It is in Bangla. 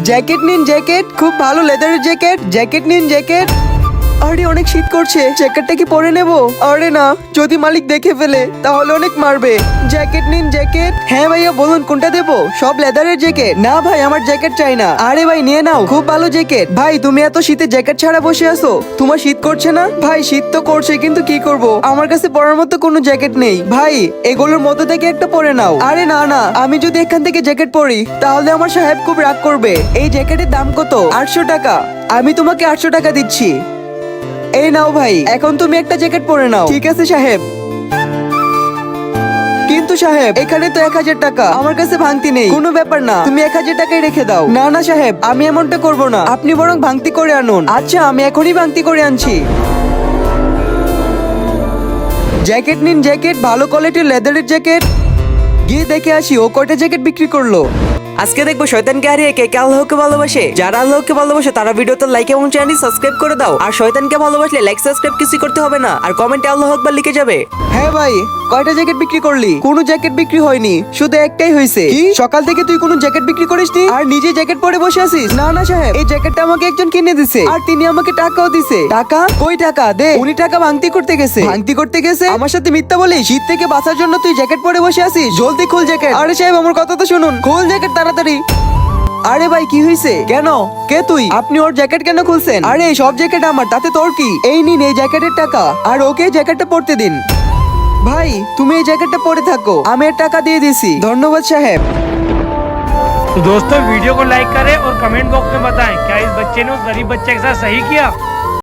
জ্যাকেট নিন, জ্যাকেট, খুব ভালো লেদারের জ্যাকেট। জ্যাকেট নিন, জ্যাকেট। আরে অনেক শীত করছে, জ্যাকেটটা কি পরে নেব? আরে না, যদি মালিক দেখে ফেলে তাহলে অনেক মারবে। জ্যাকেট নিন, জ্যাকেট। হ্যাঁ ভাইয়া বলুন কোনটা দেবো? সব লেদারের জ্যাকেট। না ভাই, আমার জ্যাকেট চাই না। আরে ভাই নিয়ে নাও, খুব ভালো জ্যাকেট। ভাই তুমি এত শীতে জ্যাকেট ছাড়া বসে আছো, তোমার শীত করছে না? ভাই শীত তো করছে, কিন্তু কি করব, আমার কাছে পরার মতো কোনো জ্যাকেট নেই। ভাই এগুলোর মধ্যে থেকে একটা পরে নাও। আরে না না, আমি যদি এখান থেকে জ্যাকেট পরি তাহলে আমার সাহেব খুব রাগ করবে। এই জ্যাকেটের দাম কত? 800 টাকা। আমি তোমাকে 800 টাকা দিচ্ছি। এই নাও ভাই, এখন তুমি একটা জ্যাকেট পরে নাও। ঠিক আছে সাহেব। কিন্তু সাহেব এখানে তো 1000 টাকা, আমার কাছে ভাঙতি নেই। কোনো ব্যাপার না, তুমি 1000 টাকাই রেখে দাও। না না সাহেব, আমি এমনটা করব না, আপনি বরং ভাঙতি করে আনুন। আচ্ছা আমি এখনই ভাঙতি করে আনছি। জ্যাকেট নিন, জ্যাকেট, ভালো কোয়ালিটির লেদারের জ্যাকেট। গিয়ে দেখে আসি ও কয়টা জ্যাকেট বিক্রি করলো। আজকে দেখবো শয়তানকে হারিয়ে কে কে আল্লাহকে ভালোবাসে। যারা আল্লাহকে ভালোবাসে তারা ভিডিওতে লাইক এবং চ্যানেল সাবস্ক্রাইব করে দাও। আর শয়তানকে ভালোবাসলে লাইক সাবস্ক্রাইব কিছু করতে হবে না, আর কমেন্টে আল্লাহু আকবার লিখে যাবে। হ্যাঁ ভাই, কয়টা জ্যাকেট বিক্রি করলি? কোনো জ্যাকেট বিক্রি হয়নি, শুধু একটাই হয়েছে। কি সকাল থেকে তুই কোনো জ্যাকেট বিক্রি করিসনি আর নিজে জ্যাকেট পরে বসে আছিস? না না সাহেব, এই জ্যাকেটটা আমাকে একজন কিনে দিছে আর তিনি আমাকে টাকাও দিছে। টাকা? কই টাকা? দে। উনি টাকা ভাঙতি করতে গেছে। ভাঙতি করতে গেছে? আমার সাথে মিথ্যা বলি? শীত থেকে বাঁচার জন্য তুই জ্যাকেট পরে বসে আছিস? জলদি খুল জ্যাকেট। আরে সাহেব আমার কথা তো শুনুন, খুল জ্যাকেট তাড়াতাড়ি। আরে ভাই কি হয়েছে? কেন? কে তুই? আপনি ওর জ্যাকেট কেন খুলছেন? আরে সব জ্যাকেট আমার, তাতে তোর কি? এই নিন এই জ্যাকেটের টাকা, আর ওকে জ্যাকেটটা পরতে দিন। ভাই তুমি এই জ্যাকেটটা পরে থাকো, আমি এর টাকা দিয়ে দিছি। ধন্যবাদ সাহেব। तो दोस्तों वीडियो को लाइक करें और कमेंट बॉक्स में बताएं क्या इस बच्चे ने उस गरीब बच्चे के साथ सही किया।